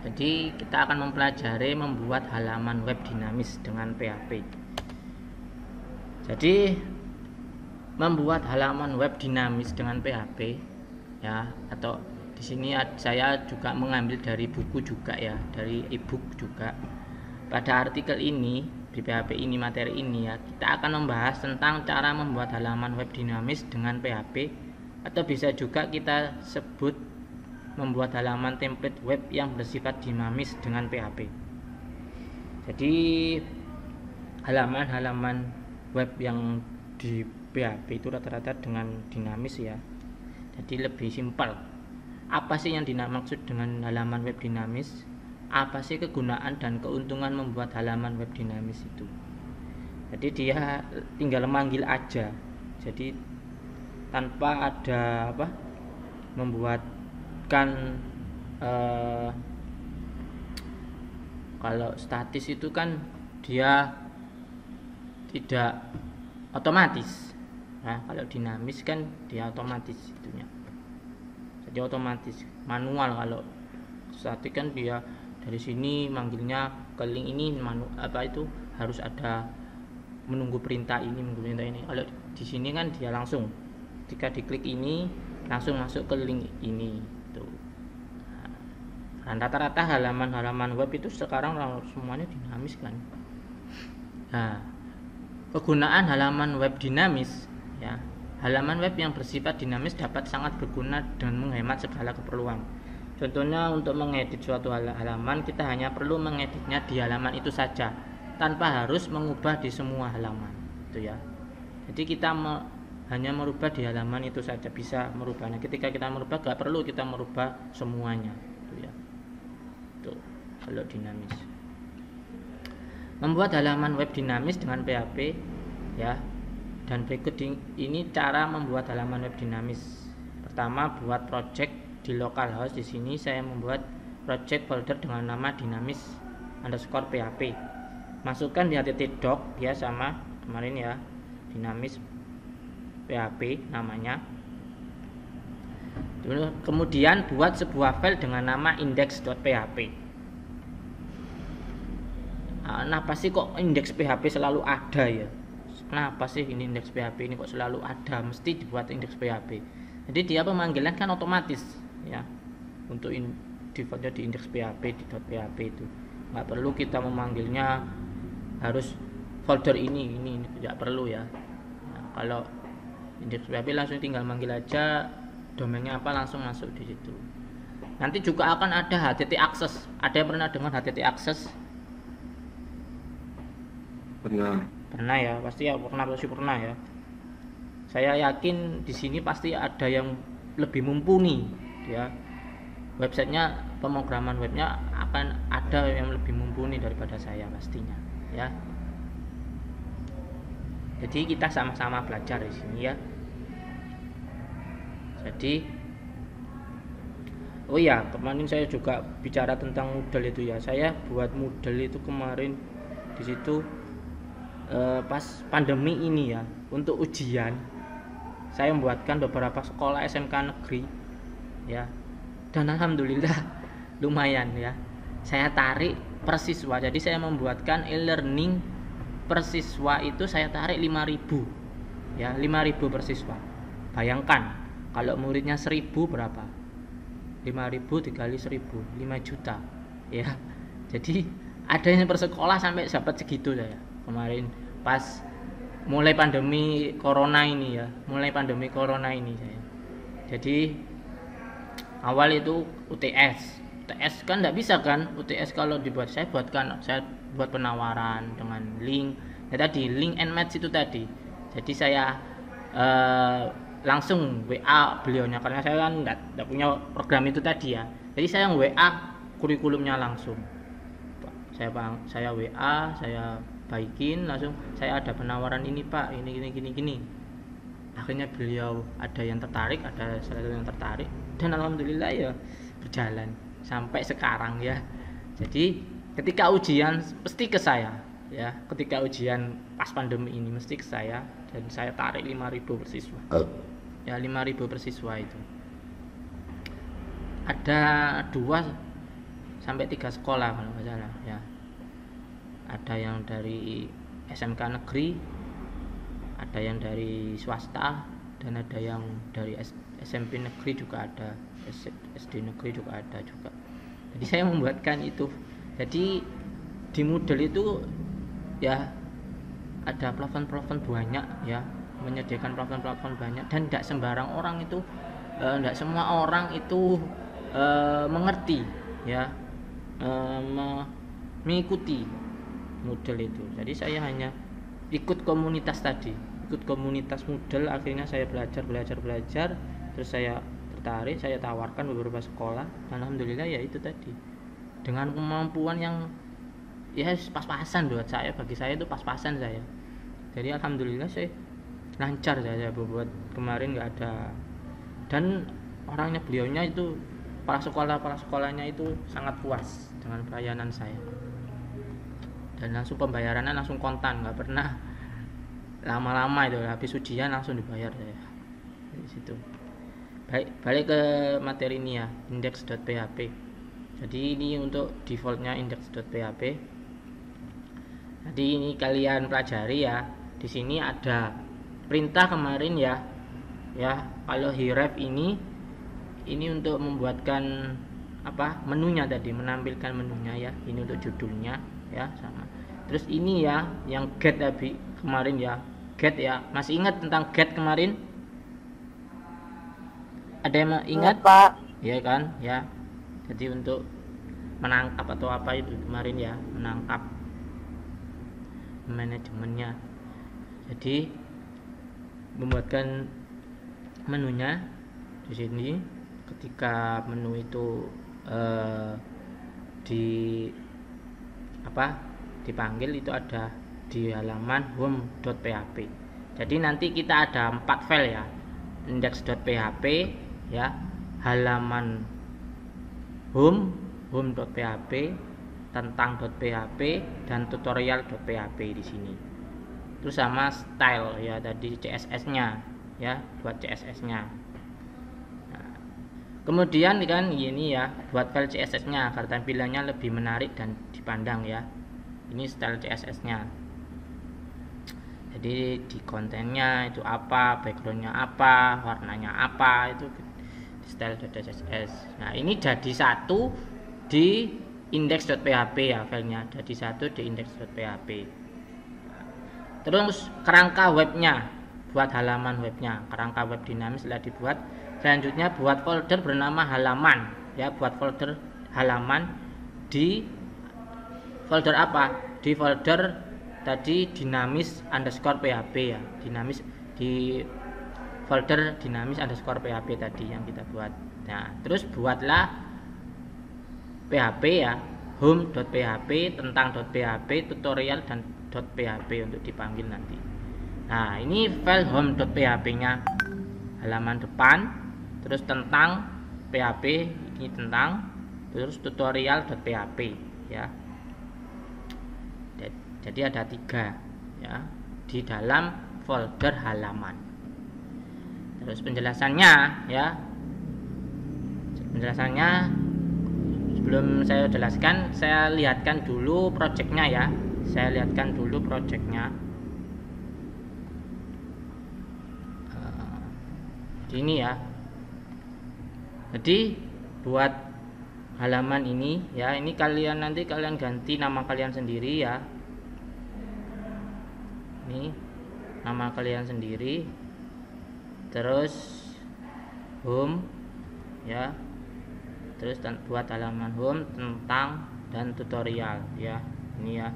Jadi kita akan mempelajari membuat halaman web dinamis dengan PHP. Jadi membuat halaman web dinamis dengan PHP ya, atau di sini saya juga mengambil dari buku juga ya, dari ebook juga. Pada artikel ini di PHP ini, materi ini ya, kita akan membahas tentang cara membuat halaman web dinamis dengan PHP, atau bisa juga kita sebut membuat halaman template web yang bersifat dinamis dengan PHP. Jadi halaman-halaman web yang di PHP itu rata-rata dengan dinamis ya. Jadi lebih simpel. Apa sih yang dimaksud dengan halaman web dinamis? Apa sih kegunaan dan keuntungan membuat halaman web dinamis itu? Jadi dia tinggal memanggil aja. Jadi tanpa ada membuatkan kalau statis itu kan dia tidak otomatis. Nah, kalau dinamis kan dia otomatis itunya. Jadi otomatis, manual. Kalau statis kan dia dari sini manggilnya ke link ini itu harus ada menunggu perintah ini. Kalau di sini kan dia langsung ketika diklik ini langsung masuk ke link ini tuh. Nah, rata-rata halaman-halaman web itu sekarang semuanya dinamis kan. Nah, kegunaan halaman web dinamis ya. Halaman web yang bersifat dinamis dapat sangat berguna dan menghemat segala keperluan. Contohnya, untuk mengedit suatu halaman, kita hanya perlu mengeditnya di halaman itu saja, tanpa harus mengubah di semua halaman. Itu ya. Jadi kita hanya merubah di halaman itu saja, bisa merubahnya. Ketika kita merubah, gak perlu kita merubah semuanya. Itu ya. Itu kalau dinamis. Membuat halaman web dinamis dengan PHP ya. Dan berikut ini cara membuat halaman web dinamis. Pertama, buat project di localhost. Di sini saya membuat project folder dengan nama dinamis_php. Masukkan di htdoc ya, sama kemarin ya, dinamis PHP namanya. Kemudian buat sebuah file dengan nama index.php. Kenapa sih kok indeks PHP selalu ada ya? Kenapa sih ini indeks PHP ini kok selalu ada, mesti dibuat indeks PHP? Jadi dia pemanggilan kan otomatis ya, untuk defaultnya di indeks PHP, di .php itu nggak perlu kita memanggilnya harus folder ini tidak perlu ya. Nah, kalau indeks PHP langsung tinggal manggil aja domainnya apa, langsung masuk di situ. Nanti juga akan ada HTTP access. Ada yang pernah dengar HTTP access? Pernah ya, pasti pernah ya. Saya yakin di sini pasti ada yang lebih mumpuni ya. Websitenya, pemrograman webnya akan ada yang lebih mumpuni daripada saya pastinya ya. Jadi kita sama-sama belajar di sini ya. Jadi oh ya, kemarin saya juga bicara tentang Moodle itu ya. Saya buat Moodle itu kemarin di situ pas pandemi ini ya, untuk ujian saya membuatkan beberapa sekolah SMK negeri ya, dan alhamdulillah lumayan ya, saya tarik per siswa. Jadi saya membuatkan e-learning per siswa itu saya tarik 5.000 ya, 5.000 per siswa. Bayangkan kalau muridnya 1.000 berapa, 5.000 dikali 1.000, 5 juta ya. Jadi ada yang per sekolah sampai dapat segitu saya kemarin pas mulai pandemi corona ini ya, saya. Jadi awal itu UTS kan enggak bisa kan, UTS kalau dibuat, saya buat penawaran dengan link ya, tadi link and match itu tadi. Jadi saya langsung WA beliaunya, karena saya kan enggak punya program itu tadi ya. Jadi saya WA kurikulumnya langsung. Saya WA, saya baikin langsung, saya ada penawaran ini Pak, ini gini. Akhirnya beliau ada yang tertarik, ada salah satu yang tertarik, dan alhamdulillah ya berjalan sampai sekarang ya. Jadi ketika ujian pasti ke saya ya, ketika ujian pas pandemi ini mesti ke saya, dan saya tarik 5.000 per siswa ya, 5.000 per siswa itu. Ada dua sampai 3 sekolah kalau nggak salah ya. Ada yang dari SMK negeri, ada yang dari swasta, dan ada yang dari SMP negeri juga ada, SD negeri juga ada juga. Jadi saya membuatkan itu. Jadi di Moodle itu ya ada plafon-plafon banyak ya, menyediakan plafon-plafon banyak, dan tidak sembarang orang itu, tidak semua orang itu mengerti ya, mengikuti Moodle itu. Jadi saya hanya ikut komunitas tadi, ikut komunitas Moodle, akhirnya saya belajar, terus saya tertarik, saya tawarkan beberapa sekolah. Alhamdulillah ya itu tadi, dengan kemampuan yang ya pas-pasan buat saya, bagi saya itu pas-pasan saya. Jadi alhamdulillah saya lancar saya buat kemarin, nggak ada. Dan orangnya, beliaunya itu, para sekolahnya itu sangat puas dengan pelayanan saya, dan langsung pembayarannya langsung kontan, nggak pernah lama-lama itu, habis ujian langsung dibayar saya di situ. Balik ke materi ini ya, index.php. Jadi ini untuk defaultnya index.php. Jadi ini kalian pelajari ya. Di sini ada perintah kemarin ya. Ya, kalau href ini untuk membuatkan apa? Menunya tadi, menampilkan menunya ya. Ini untuk judulnya ya, sama. Terus ini ya, yang get tadi kemarin ya. Get ya. Masih ingat tentang get kemarin? Ada yang ingat? Pak. Iya kan? Ya. Jadi untuk menangkap atau apa itu kemarin ya, menangkap manajemennya. Jadi membuatkan menunya di sini. Ketika menu itu dipanggil, itu ada di halaman home.php. Jadi nanti kita ada 4 file ya, index.php ya, halaman home.php, tentang.php, dan tutorial.php di sini. Terus sama style ya, tadi CSS-nya ya, buat CSS-nya. Nah, kemudian kan ini ya, buat file CSS-nya agar tampilannya lebih menarik dan dipandang ya. Ini style CSS-nya. Jadi di kontennya itu apa, backgroundnya apa, warnanya apa, itu style.css. Nah, ini jadi satu di index.php ya, filenya jadi satu di index.php. Terus kerangka webnya, buat halaman webnya, kerangka web dinamis telah dibuat. Selanjutnya buat folder bernama halaman ya, buat folder halaman di folder apa? Di folder tadi dinamis_php ya, dinamis, di folder dinamis_php tadi yang kita buat. Nah, terus buatlah PHP ya, home.php, tentang.php, tutorial, dan .php untuk dipanggil nanti. Nah, ini file home.php nya, halaman depan, terus tentang PHP, ini tentang, terus tutorial.php ya. Jadi ada 3 ya di dalam folder halaman. Terus penjelasannya ya, sebelum saya jelaskan, saya lihatkan dulu projectnya ya. Ini ya. Jadi buat halaman ini ya, ini nanti kalian ganti nama kalian sendiri ya. Ini nama kalian sendiri. Terus home ya, terus buat halaman home, tentang, dan tutorial ya. Ini ya,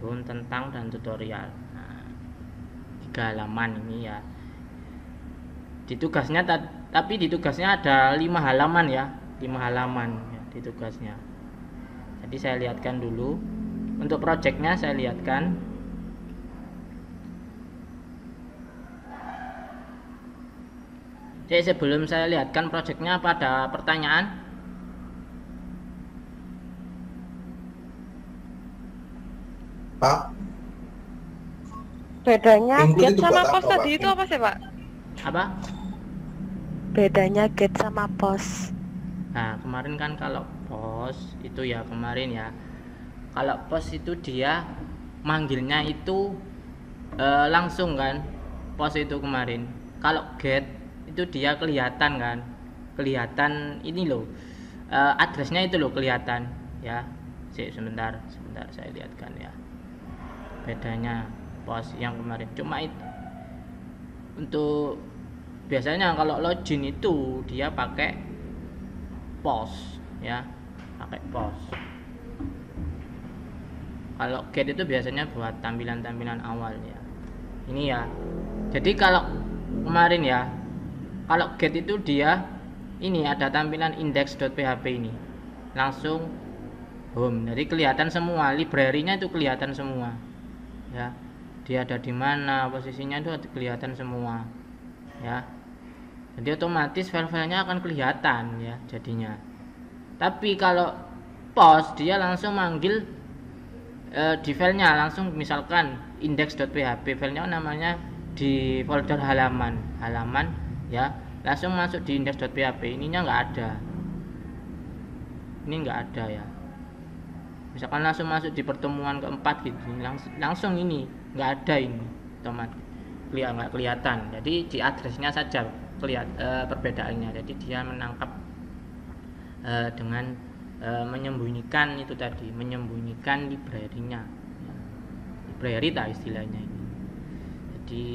home, tentang, dan tutorial. Nah, 3 halaman ini ya. Tapi di tugasnya ada 5 halaman ya, 5 halaman ya di tugasnya. Jadi saya lihatkan dulu untuk projectnya, saya lihatkan. Jadi sebelum saya lihatkan projectnya, apa ada pertanyaan? Pak, Bedanya input get itu sama buat post apa, tadi Pak? itu apa sih, Pak? Apa? Bedanya get sama post. Nah kemarin kan kalau post itu ya kemarin ya, kalau post itu dia manggilnya itu langsung kan, post itu kemarin. Kalau get itu dia kelihatan kan, kelihatan ini loh, addressnya itu loh kelihatan ya. Sebentar saya lihatkan ya bedanya post yang kemarin. Cuma itu untuk biasanya kalau login itu dia pakai post ya, pakai post. Kalau get itu biasanya buat tampilan-tampilan awal ya. Ini ya. Jadi kalau kemarin ya, kalau get itu dia ini ada tampilan index.php ini. Langsung home. Jadi kelihatan semua, library-nya itu kelihatan semua. Ya. Dia ada di mana, posisinya itu kelihatan semua. Ya. Jadi otomatis file-filenya akan kelihatan ya jadinya. Tapi kalau post dia langsung manggil di filenya langsung, misalkan index.php filenya namanya di folder halaman ya, langsung masuk di index.php. Ininya nggak ada, ini nggak ada ya. Misalkan langsung masuk di pertemuan keempat gitu, langsung ini nggak ada, ini otomatis nggak kelihatan. Jadi di addressnya saja perbedaannya. Jadi dia menangkap dengan menyembunyikan itu tadi, menyembunyikan library-nya ya. Library tak istilahnya ini. Jadi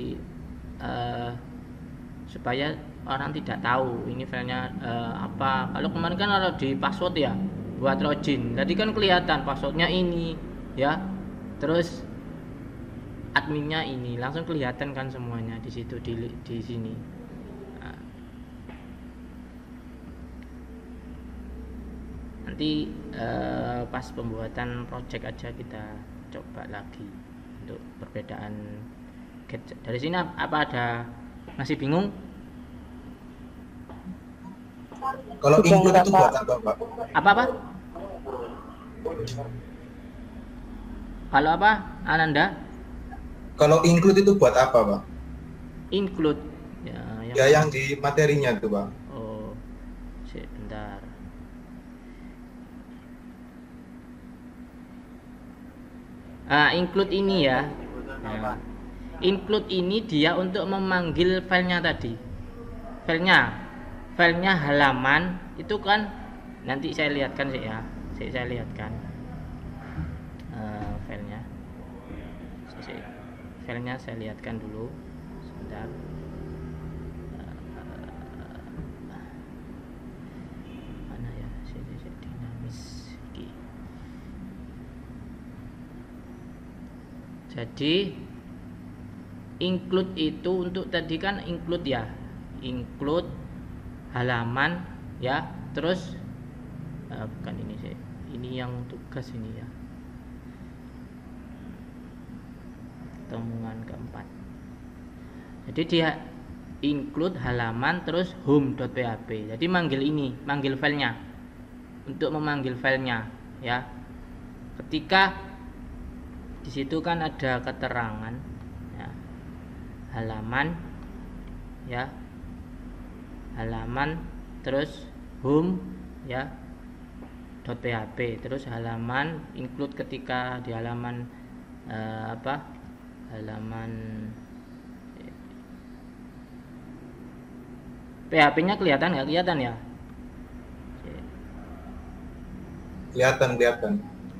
supaya orang tidak tahu ini filenya apa. Kalau kemarin kan kalau di password ya buat login, jadi kan kelihatan passwordnya ini ya, terus adminnya ini, langsung kelihatan kan semuanya di situ, di sini. Nanti pas pembuatan project aja kita coba lagi untuk perbedaan get. Dari sini apa ada masih bingung? Kalau include itu buat apa, Pak? Apa? Kalau apa, Ananda? Kalau include itu buat apa, Pak? Include ya yang di materinya tuh, Pak. Oh, sebentar. Include ini ya. Nah, include ini dia untuk memanggil filenya tadi. Filenya halaman itu kan nanti saya lihatkan sih ya. Saya lihatkan filenya. Filenya saya lihatkan dulu. Sebentar. Mana ya? Saya dinamis. Jadi include itu untuk tadi kan include ya, include halaman ya, terus bukan ini sih, ini yang tugas ini ya, pertemuan keempat. Jadi dia include halaman terus home.php. Jadi manggil filenya, untuk memanggil filenya ya. Ketika di situ kan ada keterangan ya, halaman ya, halaman terus home ya .php, terus halaman include. Ketika di halaman halaman PHP-nya kelihatan nggak? Kelihatan ya?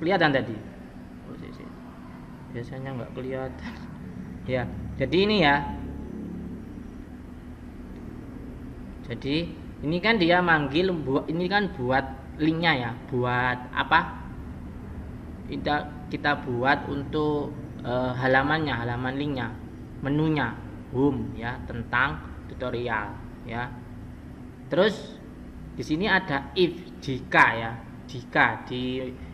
Kelihatan tadi. Biasanya nggak kelihatan ya. Jadi ini ya, jadi ini kan dia manggil ini kan buat linknya ya, buat apa, kita buat untuk halaman linknya, menunya home ya, tentang tutorial ya. Terus di sini ada if, jika ya, jika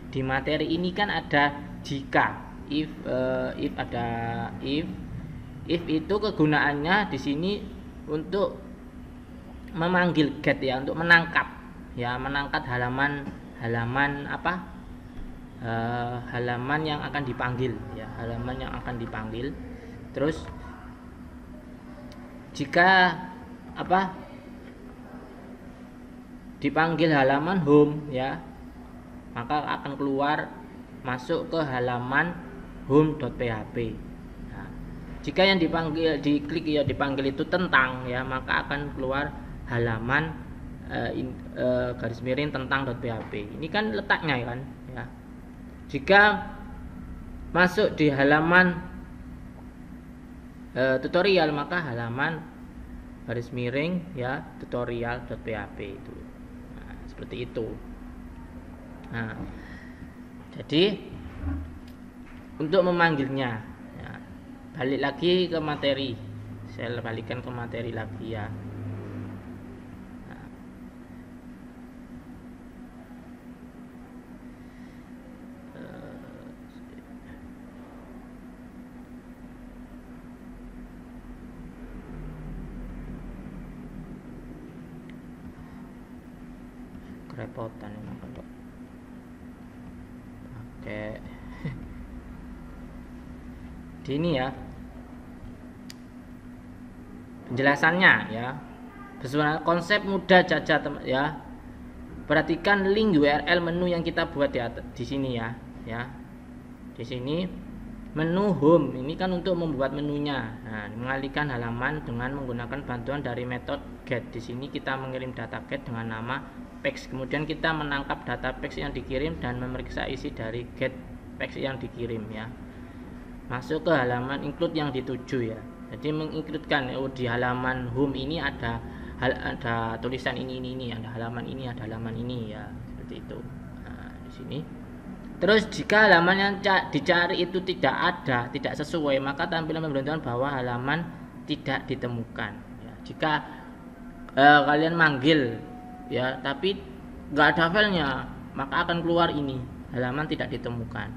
di materi ini kan ada jika. If ada if itu kegunaannya di sini untuk memanggil get ya, untuk menangkap ya, menangkap halaman apa, halaman yang akan dipanggil ya, halaman yang akan dipanggil. Terus jika apa, dipanggil halaman home ya, maka akan keluar masuk ke halaman home.php. Nah, jika yang diklik ya dipanggil itu tentang ya, maka akan keluar halaman garis miring tentang.php. Ini kan letaknya kan ya. Jika masuk di halaman tutorial, maka halaman garis miring ya tutorial.php itu. Nah, seperti itu. Nah, jadi untuk memanggilnya ya, balik lagi ke materi. Saya balikkan ke materi lagi ya. Kerepotan ini kalau pakai di ini ya penjelasannya ya. Sebenarnya konsep mudah saja ya. Perhatikan link URL menu yang kita buat di sini ya. Di sini menu home ini kan untuk membuat menunya. Nah, mengalihkan halaman dengan menggunakan bantuan dari metode get. Di sini kita mengirim data get dengan nama page. Kemudian kita menangkap data page yang dikirim dan memeriksa isi dari get page yang dikirim ya. Masuk ke halaman include yang dituju ya. Jadi mengincludekan di halaman home ini ada tulisan ini, ada halaman ini, ada halaman ini ya, seperti itu. Nah, di sini. Terus jika halaman yang dicari itu tidak sesuai, maka tampilan memberitahukan bahwa halaman tidak ditemukan. Ya, jika kalian manggil ya, tapi nggak ada filenya, maka akan keluar ini halaman tidak ditemukan,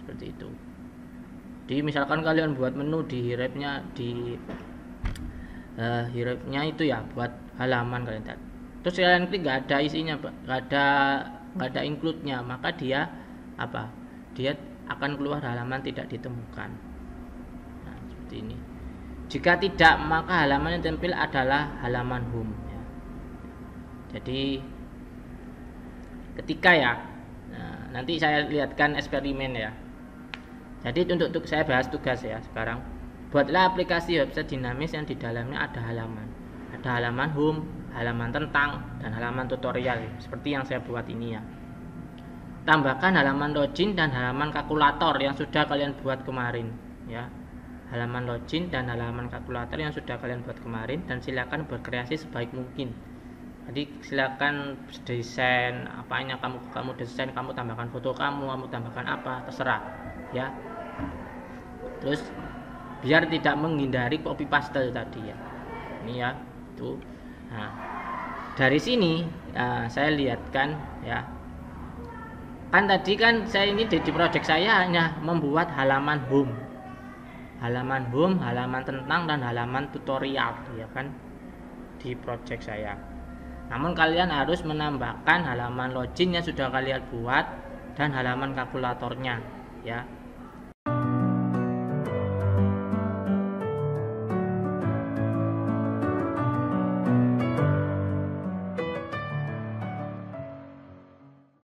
seperti itu. Jadi misalkan kalian buat menu di hrefnya itu ya, buat halaman kalian. Terus kalian klik nggak ada isinya, nggak ada include-nya, maka dia akan keluar halaman tidak ditemukan. Nah, seperti ini. Jika tidak, maka halaman yang tampil adalah halaman home ya. Jadi ketika ya, nah, nanti saya lihatkan eksperimen ya. Jadi untuk saya bahas tugas ya sekarang. Buatlah aplikasi website dinamis yang di dalamnya ada halaman. Ada halaman home, halaman tentang, dan halaman tutorial seperti yang saya buat ini ya. Tambahkan halaman login dan halaman kalkulator yang sudah kalian buat kemarin ya. Halaman login dan halaman kalkulator yang sudah kalian buat kemarin, dan silakan berkreasi sebaik mungkin. Jadi silakan desain apanya kamu desain, kamu tambahkan foto kamu tambahkan apa, terserah ya. Terus biar tidak menghindari copy paste tadi ya. Ini ya, tuh. Nah, dari sini saya lihatkan ya. Kan tadi kan saya ini di project saya hanya membuat halaman home, halaman tentang, dan halaman tutorial ya kan di project saya. Namun kalian harus menambahkan halaman login yang sudah kalian buat dan halaman kalkulatornya ya.